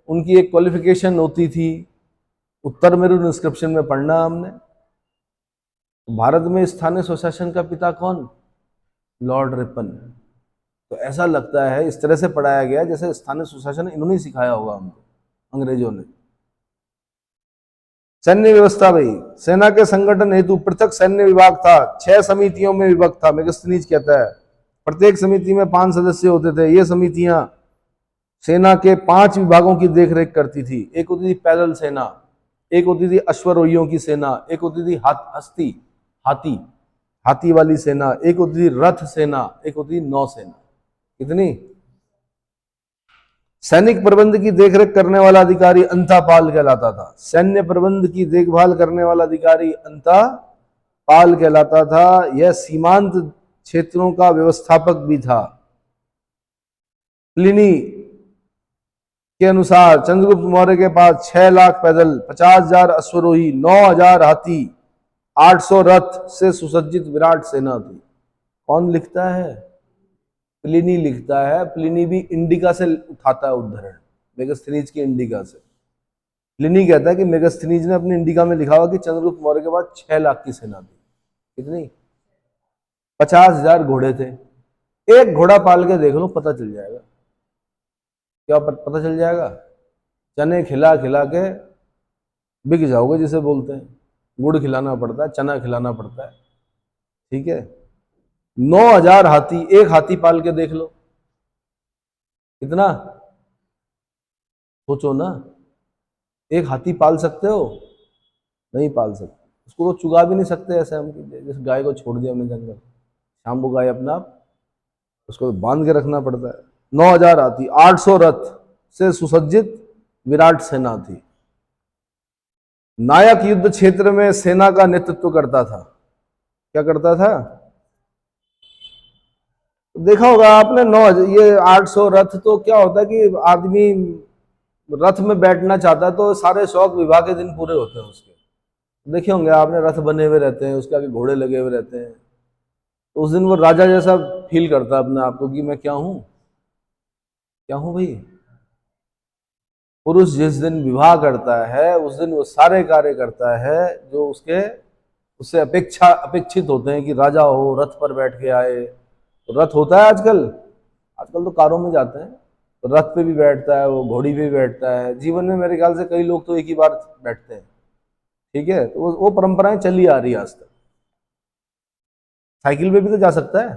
उनकी एक क्वालिफिकेशन होती थी। उत्तर मेरू इंस्क्रिप्शन में पढ़ना हमने। भारत में स्थानीय स्वशासन का पिता कौन? Lord Ripon. तो ऐसा लगता है इस तरह से पढ़ाया गया जैसे स्थानीय सुशासन इन्होंने सिखाया होगा हमको, अंग्रेजों ने। सैन्य व्यवस्था भाई, सेना के संगठन हेतु पृथक सैन्य विभाग था, 6 समितियों में विभक्त था। मेगस्थनीज कहता है प्रत्येक समिति में 5 सदस्य होते थे। ये समितियां सेना के 5 विभागों की देखरेख करती थी। एक होती थी पैदल सेना, एक होती थी अश्वरोहियों की सेना, एक होती थी हाथी वाली सेना, एक होती थी रथ सेना, एक होती थी नौसेना। कितनी? सैनिक प्रबंध की देखरेख करने वाला अधिकारी अंतापाल कहलाता था। सैन्य प्रबंध की देखभाल करने वाला अधिकारी अंतापाल कहलाता था। यह सीमांत क्षेत्रों का व्यवस्थापक भी था। प्लिनी के अनुसार चंद्रगुप्त मौर्य के पास 6 लाख पैदल, 50,000 अश्वरोही, 9,000 हाथी, 800 रथ से सुसज्जित विराट सेना थी। कौन लिखता है? प्लिनी लिखता है। प्लिनी भी इंडिका से उठाता है उद्धरण, मेगस्थनीज की इंडिका से। प्लिनी कहता है कि मेगस्थनीज ने अपनी इंडिका में लिखा हुआ कि चंद्रगुप्त मौर्य के पास 6 लाख की सेना थी। कितनी? 50,000 घोड़े थे। एक घोड़ा पाल के देख लो, पता चल जाएगा। क्या पता चल जाएगा? चने खिला खिला के बिक जाओगे जिसे बोलते हैं। गुड़ खिलाना पड़ता है, चना खिलाना पड़ता है, ठीक है। 9,000 हाथी, एक हाथी पाल के देख लो कितना। सोचो ना, एक हाथी पाल सकते हो? नहीं पाल सकते। उसको तो चुगा भी नहीं सकते ऐसे हम, जैसे गाय को छोड़ दिया हमने जंगल, शाम को गाय अपना आप, उसको बांध के रखना पड़ता है। 9,000 हाथी, 800 रथ से सुसज्जित विराट सेना थी। नायक युद्ध क्षेत्र में सेना का नेतृत्व करता था। क्या करता था? देखा होगा आपने, 800 रथ। तो क्या होता है कि आदमी रथ में बैठना चाहता है तो सारे शौक विवाह के दिन पूरे होते हैं उसके। देखे होंगे आपने, रथ बने हुए रहते हैं, उसके आगे घोड़े लगे हुए रहते हैं। तो उस दिन वो राजा जैसा फील करता है अपने आप को कि मैं क्या हूं, क्या हूं भाई। पुरुष जिस दिन विवाह करता है उस दिन वो सारे कार्य करता है जो उससे अपेक्षित होते हैं कि राजा हो, रथ पर बैठ के आए। तो रथ होता है आजकल तो कारों में जाते हैं, तो रथ पे भी बैठता है वो, घोड़ी पे भी बैठता है। जीवन में मेरे ख्याल से कई लोग तो एक ही बार बैठते हैं, ठीक है। तो वो परंपराएं चली आ रही है आज तक। साइकिल पे भी तो जा सकता है,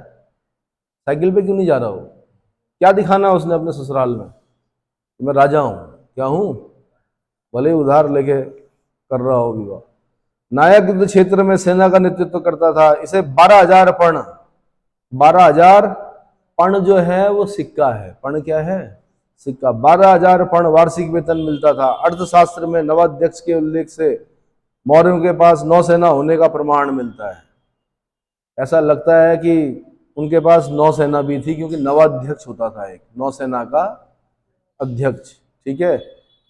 साइकिल पे क्यों नहीं जा रहा हो? क्या दिखाना है उसने अपने ससुराल में? मैं राजा हूं, क्या हूं, भले ही उधार लेके कर रहा हो विवाह। नायक युद्ध क्षेत्र में सेना का नेतृत्व करता था। इसे 12,000 पर्ण, 12,000 पर्ण जो है वो सिक्का है। पर्ण क्या है? सिक्का। 12,000 पर्ण वार्षिक वेतन मिलता था। अर्थशास्त्र में नवाध्यक्ष के उल्लेख से मौर्यों के पास नौसेना होने का प्रमाण मिलता है। ऐसा लगता है कि उनके पास नौसेना भी थी, क्योंकि नवाध्यक्ष होता था एक नौसेना का अध्यक्ष, ठीक है।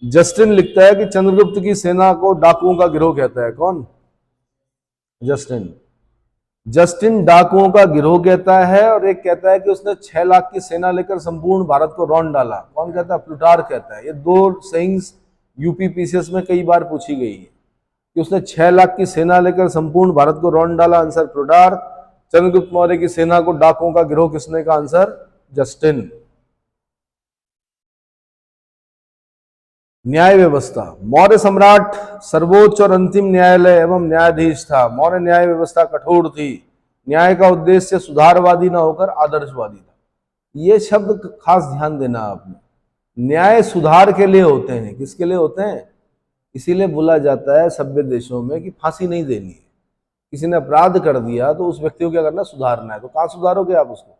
जस्टिन लिखता है कि चंद्रगुप्त की सेना को डाकुओं का गिरोह कहता है। कौन? जस्टिन डाकुओं का गिरोह कहता है। और एक कहता है कि उसने 6 लाख की सेना लेकर संपूर्ण भारत को रौंद डाला। कौन कहता है? प्लूटार्क कहता है। ये 2 सेइंग्स यूपीपीसीएस में कई बार पूछी गई है कि उसने 6 लाख की सेना लेकर संपूर्ण भारत को रौंद डाला। Answer Plutarch. चंद्रगुप्त मौर्य की सेना को डाकुओं का गिरोह किसने का? Answer Justin. न्याय व्यवस्था। मौर्य सम्राट सर्वोच्च और अंतिम न्यायालय एवं न्यायाधीश था। मौर्य न्याय व्यवस्था कठोर थी। न्याय का उद्देश्य सुधारवादी ना होकर आदर्शवादी था। ये शब्द खास ध्यान देना आपने। न्याय सुधार के लिए होते हैं। किसके लिए होते हैं? इसीलिए बोला जाता है सभ्य देशों में कि फांसी नहीं देनी है। किसी ने अपराध कर दिया तो उस व्यक्ति को क्या करना? सुधारना है। तो कहां सुधारोगे आप उसको?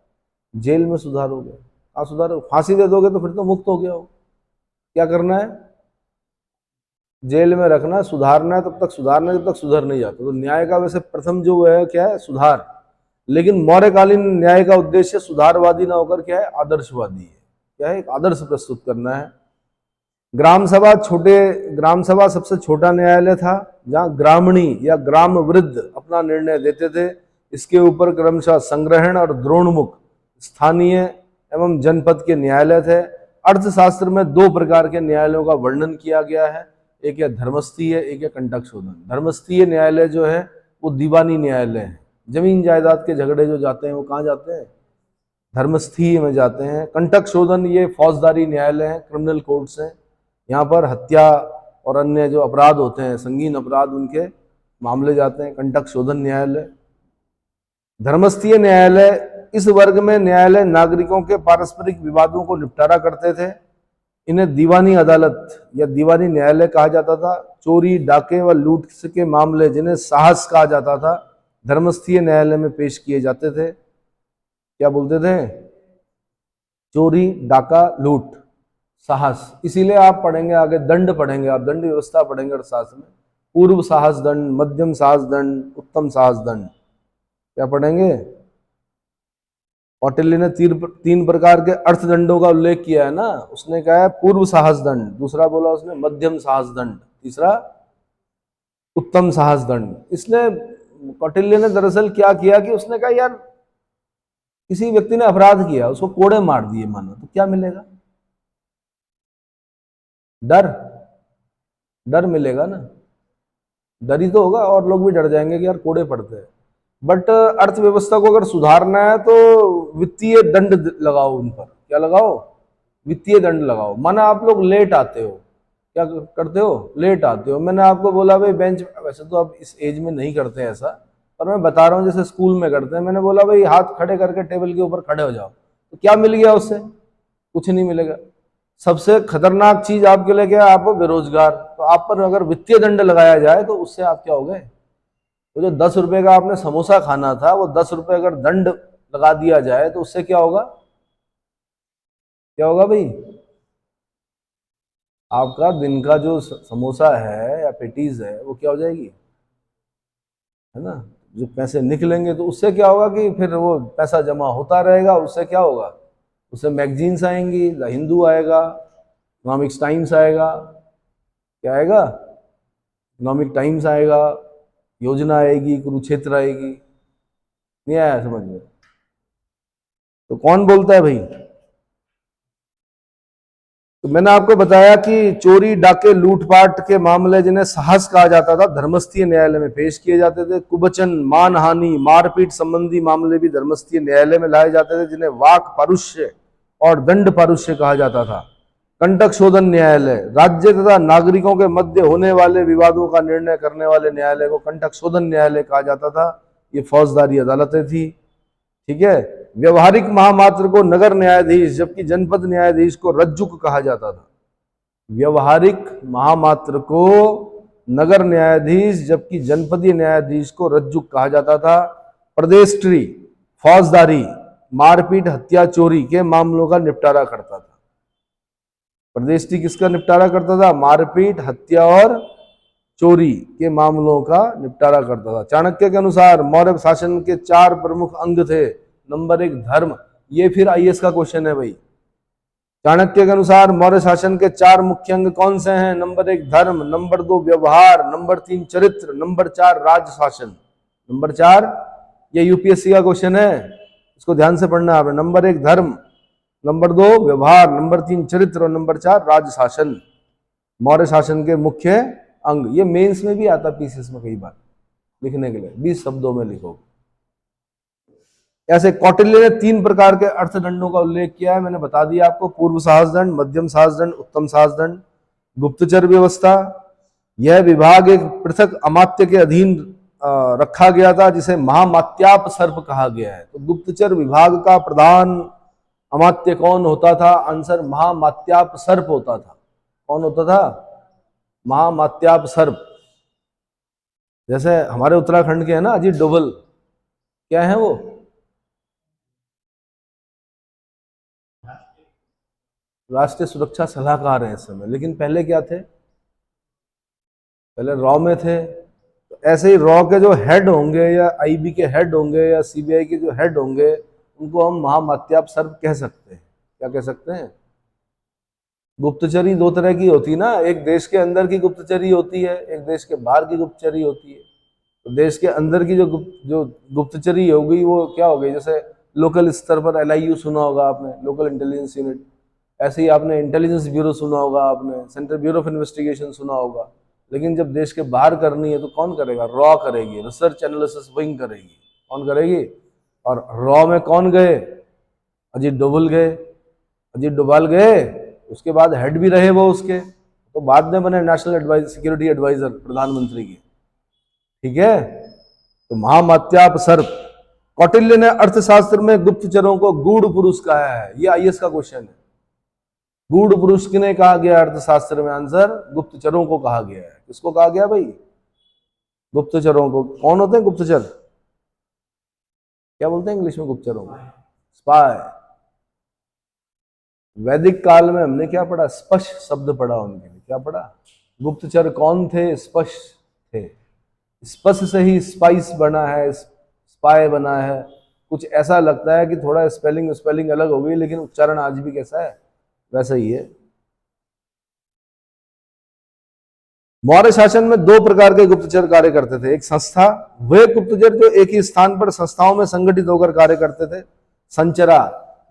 जेल में सुधारोगे। कहां सुधारोगे? फांसी दे दोगे तो फिर तो मुक्त हो गया हो। क्या करना है? जेल में रखना, सुधारना है तब तक सुधारना है जब तक सुधर नहीं जाता। तो न्याय का वैसे प्रथम जो है क्या है, सुधार। लेकिन मौर्यकालीन न्याय का उद्देश्य सुधारवादी ना होकर क्या है, आदर्शवादी है। क्या है, एक आदर्श प्रस्तुत करना है। ग्राम सभा सबसे छोटा न्यायालय था, जहां ग्रामणी या ग्राम वृद्ध अपना निर्णय देते थे। इसके ऊपर क्रमशः संग्रहण और द्रोणमुख स्थानीय एवं जनपद के न्यायालय थे। अर्थशास्त्र में दो प्रकार के न्यायालयों का वर्णन किया गया है, एक है धर्मस्थीय, एक है कंटक शोधन। धर्मस्थीय न्यायालय जो है वो दीवानी न्यायालय है। जमीन जायदाद के झगड़े जो जाते हैं वो कहाँ जाते हैं, धर्मस्थीय में जाते हैं। कंटक शोधन ये फौजदारी न्यायालय है, क्रिमिनल कोर्ट्स हैं। यहाँ पर हत्या और अन्य जो अपराध होते हैं, संगीन अपराध, उनके मामले जाते हैं, कंटक शोधन न्यायालय। धर्मस्थीय न्यायालय इस वर्ग में न्यायालय नागरिकों के पारस्परिक विवादों को निपटारा करते थे। इन्हें दीवानी अदालत या दीवानी न्यायालय कहा जाता था। चोरी, डाके व लूट के मामले, जिन्हें साहस कहा जाता था, धर्मस्थीय न्यायालय में पेश किए जाते थे। क्या बोलते थे, चोरी, डाका, लूट, साहस। इसीलिए आप पढ़ेंगे आगे, दंड पढ़ेंगे आप, दंड व्यवस्था पढ़ेंगे अर्थशास्त्र में। पूर्व साहस दंड, मध्यम साहस दंड, उत्तम साहस दंड, क्या पढ़ेंगे। कौटिल्य ने तीन प्रकार के अर्थदंडों का उल्लेख किया है ना। उसने कहा है पूर्व साहस दंड, दूसरा बोला उसने मध्यम साहस दंड, तीसरा उत्तम साहस दंड। इसलिए कौटिल्य ने दरअसल क्या किया कि उसने कहा यार, किसी व्यक्ति ने अपराध किया, उसको कोड़े मार दिए मानो, तो क्या मिलेगा, डर, डर मिलेगा ना, डर ही तो होगा, और लोग भी डर जाएंगे कि यार कोड़े पड़ते हैं। बट अर्थव्यवस्था को अगर सुधारना है तो वित्तीय दंड लगाओ उन पर। क्या लगाओ, वित्तीय दंड लगाओ। माना आप लोग लेट आते हो, क्या करते हो, लेट आते हो। मैंने आपको बोला भाई बेंच, वैसे तो अब इस एज में नहीं करते ऐसा, पर मैं बता रहा हूँ जैसे स्कूल में करते हैं। मैंने बोला भाई हाथ खड़े करके टेबल के ऊपर खड़े हो जाओ, तो क्या मिल गया उससे, कुछ नहीं मिलेगा। सबसे खतरनाक चीज आपके लिए क्या है, आप हो बेरोजगार, तो आप पर अगर वित्तीय दंड लगाया जाए तो उससे आप क्या हो गए, तो जो 10 रुपए का आपने समोसा खाना था, वो 10 रुपए अगर दंड लगा दिया जाए तो उससे क्या होगा, क्या होगा भाई, आपका दिन का जो समोसा है या पेटीज है वो क्या हो जाएगी, है ना। जो पैसे निकलेंगे तो उससे क्या होगा कि फिर वो पैसा जमा होता रहेगा। उससे क्या होगा, उससे मैगजीन्स आएंगी, द हिंदू आएगा, इकोनॉमिक्स टाइम्स आएगा, क्या आएगा, इकोनॉमिक टाइम्स आएगा, योजना आएगी, कुरुक्षेत्र आएगी। नहीं आया समझ में, तो कौन बोलता है भाई। तो मैंने आपको बताया कि चोरी, डाके, लूटपाट के मामले, जिन्हें साहस कहा जाता था, धर्मस्थीय न्यायालय में पेश किए जाते थे। कुबचन, मानहानि, मारपीट संबंधी मामले भी धर्मस्थीय न्यायालय में लाए जाते थे, जिन्हें वाक पारुष्य और दंड पारुष्य कहा जाता था। कंटक शोधन न्यायालय, राज्य तथा नागरिकों के मध्य होने वाले विवादों का निर्णय करने वाले न्यायालय को कंटक शोधन न्यायालय कहा जाता था। ये फौजदारी अदालतें थी, ठीक है। व्यवहारिक महामात्र को नगर न्यायाधीश, जबकि जनपद न्यायाधीश को रज्जुक कहा जाता था। व्यवहारिक महामात्र को नगर न्यायाधीश, जबकि जनपदीय न्यायाधीश को रज्जुक कहा जाता था। प्रदेष्ट्री फौजदारी, मारपीट, हत्या, चोरी के मामलों का निपटारा करता था। प्रदेष्ट्री किसका निपटारा करता था, मारपीट, हत्या और चोरी के मामलों का निपटारा करता था। चाणक्य के अनुसार मौर्य शासन के 4 प्रमुख अंग थे। नंबर 1 धर्म, ये फिर आईएएस का क्वेश्चन है भाई। चाणक्य के अनुसार मौर्य शासन के 4 मुख्य अंग कौन से हैं, नंबर 1 धर्म, नंबर 2 व्यवहार, नंबर 3 चरित्र, नंबर 4 राज शासन। नंबर 4, ये यूपीएससी का क्वेश्चन है, इसको ध्यान से पढ़ना है। नंबर 1 धर्म, नंबर 2 व्यवहार, नंबर 3 चरित्र और नंबर 4 राज शासन, मौर्य शासन के मुख्य अंग। ये मेंस में भी आता, पीसीएस में कई बार लिखने के लिए, 20 शब्दों में लिखो। ऐसे कौटिल्य ने 3 प्रकार के अर्थदंडों का उल्लेख किया है, मैंने बता दिया आपको, पूर्व साहस दंड, मध्यम साहस दंड, उत्तम साहस दंड। गुप्तचर व्यवस्था, यह विभाग एक पृथक अमात्य के अधीन रखा गया था, जिसे महामात्याप सर्प कहा गया है। तो गुप्तचर विभाग का प्रधान अमात्य कौन होता था, आंसर महामात्याप सर्प होता था। कौन होता था, महामात्याप सर्प। जैसे हमारे उत्तराखंड के हैं ना अजीत डोभाल, क्या है वो, राष्ट्रीय सुरक्षा सलाहकार है इस समय, लेकिन पहले क्या थे, पहले रॉ में थे। तो ऐसे ही रॉ के जो हेड होंगे या आईबी के हेड होंगे या सीबीआई के जो हेड होंगे उनको हम महामात्याप सर्प कह सकते हैं। क्या कह सकते हैं? गुप्तचरी दो तरह की होती है ना, एक देश के अंदर की गुप्तचरी होती है, एक देश के बाहर की गुप्तचरी होती है। तो देश के अंदर की जो गुप्तचरी हो गई वो क्या हो गई, जैसे लोकल स्तर पर एलआईयू सुना होगा आपने, लोकल इंटेलिजेंस यूनिट। ऐसे ही आपने इंटेलिजेंस ब्यूरो सुना होगा, आपने सेंट्रल ब्यूरो ऑफ इन्वेस्टिगेशन सुना होगा। लेकिन जब देश के बाहर करनी है तो कौन करेगा? रॉ करेगी, रिसर्च एनालिसिस विंग करेगी। कौन करेगी? और रॉ में कौन गए? अजीत डोभाल गए। अजीत डोभाल गए, उसके बाद हेड भी रहे वो उसके, तो बाद में बने नेशनल सिक्योरिटी एडवाइजर प्रधानमंत्री के। ठीक है, तो महामात्याप सर्प। कौटिल्य ने अर्थशास्त्र में गुप्तचरों को गूढ़ पुरुष कहा है। ये आईएएस का क्वेश्चन है। गूढ़ पुरुष किन्हें कहा गया अर्थशास्त्र में? आंसर, गुप्तचरों को कहा गया है। किसको कहा गया भाई? गुप्तचरों को। कौन होते हैं गुप्तचर? क्या बोलते हैं इंग्लिश में गुप्तचरों को? स्पाई। वैदिक काल में हमने क्या पढ़ा? स्पष्ट शब्द पढ़ा उनके लिए। क्या पढ़ा? गुप्तचर कौन थे? स्पष्ट थे। स्पष्ट से ही स्पाइस बना है, स्पाई बना है। कुछ ऐसा लगता है कि थोड़ा स्पेलिंग अलग हो गई, लेकिन उच्चारण आज भी कैसा है? वैसा ही है। मौर्य शासन में दो प्रकार के गुप्तचर कार्य करते थे। एक संस्था, वे गुप्तचर जो एक ही स्थान पर संस्थाओं में संगठित होकर कार्य करते थे। संचरा,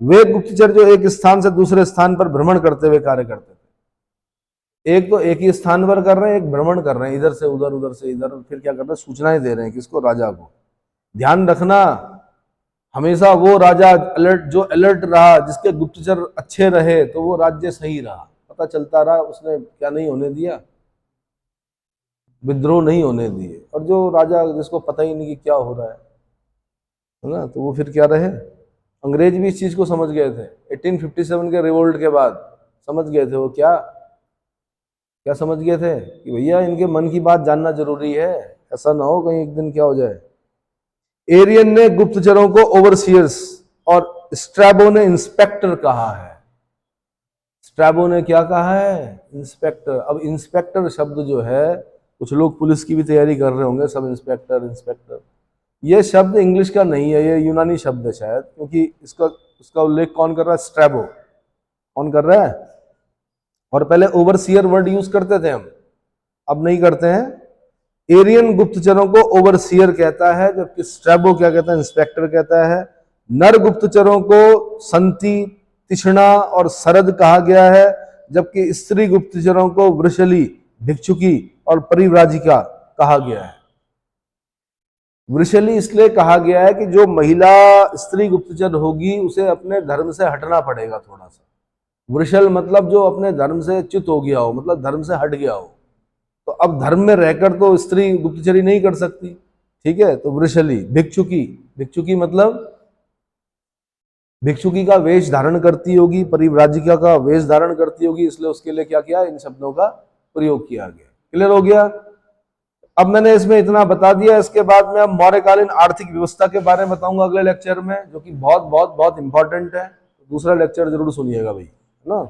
वे गुप्तचर जो एक स्थान से दूसरे स्थान पर भ्रमण करते हुए कार्य करते थे। एक तो एक ही स्थान पर कर रहे हैं, एक भ्रमण कर रहे हैं, इधर से उधर, उधर से इधर। फिर क्या कर रहे हैं? सूचनाएं दे रहे हैं। किसको? राजा को। ध्यान रखना, हमेशा वो राजा जो अलर्ट रहा, जिसके गुप्तचर अच्छे रहे, तो वो राज्य सही रहा, पता चलता रहा। उसने क्या नहीं होने दिया? विद्रोह नहीं होने दिए। और जो राजा जिसको पता ही नहीं कि क्या हो रहा है ना, तो वो फिर क्या रहे? अंग्रेज भी इस चीज को समझ गए थे। 1857 के रिवोल्ट के बाद समझ गए थे वो। क्या क्या समझ गए थे? कि भैया इनके मन की बात जानना जरूरी है, ऐसा ना हो कहीं एक दिन क्या हो जाए। एरियन ने गुप्तचरों को ओवरसियर्स और स्ट्रैबो ने इंस्पेक्टर कहा है। स्ट्रैबो ने क्या कहा है? इंस्पेक्टर। अब इंस्पेक्टर शब्द जो है, कुछ लोग पुलिस की भी तैयारी कर रहे होंगे, सब इंस्पेक्टर इंस्पेक्टर। ये शब्द इंग्लिश का नहीं है, ये यूनानी शब्द है शायद, क्योंकि इसका उल्लेख कौन कर रहा है? स्ट्रैबो। कौन कर रहा है? और पहले ओवरसियर वर्ड यूज करते थे हम, अब नहीं करते हैं। एरियन गुप्तचरों को ओवरसियर कहता है, जबकि स्ट्रैबो क्या कहता है? इंस्पेक्टर कहता है। नर गुप्तचरों को संति, तिष्णा और सरद कहा गया है, जबकि स्त्री गुप्तचरों को वृषली, भिक्षुकी और परिव्राजिका कहा गया है। वृषली इसलिए कहा गया है कि जो महिला स्त्री गुप्तचर होगी उसे अपने धर्म से हटना पड़ेगा थोड़ा सा। वृषल मतलब जो अपने धर्म से च्युत हो गया हो, मतलब धर्म से हट गया हो। तो अब धर्म में रहकर तो स्त्री गुप्तचरी नहीं कर सकती। ठीक है, तो वृषली। भिक्षुकी, भिक्षुकी मतलब भिक्षुकी का वेश धारण करती होगी, परिव्राजिका का वेश धारण करती होगी, इसलिए उसके लिए क्या किया? इन शब्दों का प्रयोग किया गया। क्लियर हो गया? अब मैंने इसमें इतना बता दिया। इसके बाद में अब मौर्यकालीन आर्थिक व्यवस्था के बारे में बताऊंगा अगले लेक्चर में, जो कि बहुत बहुत बहुत इंपॉर्टेंट है। दूसरा लेक्चर जरूर सुनिएगा भाई, है ना।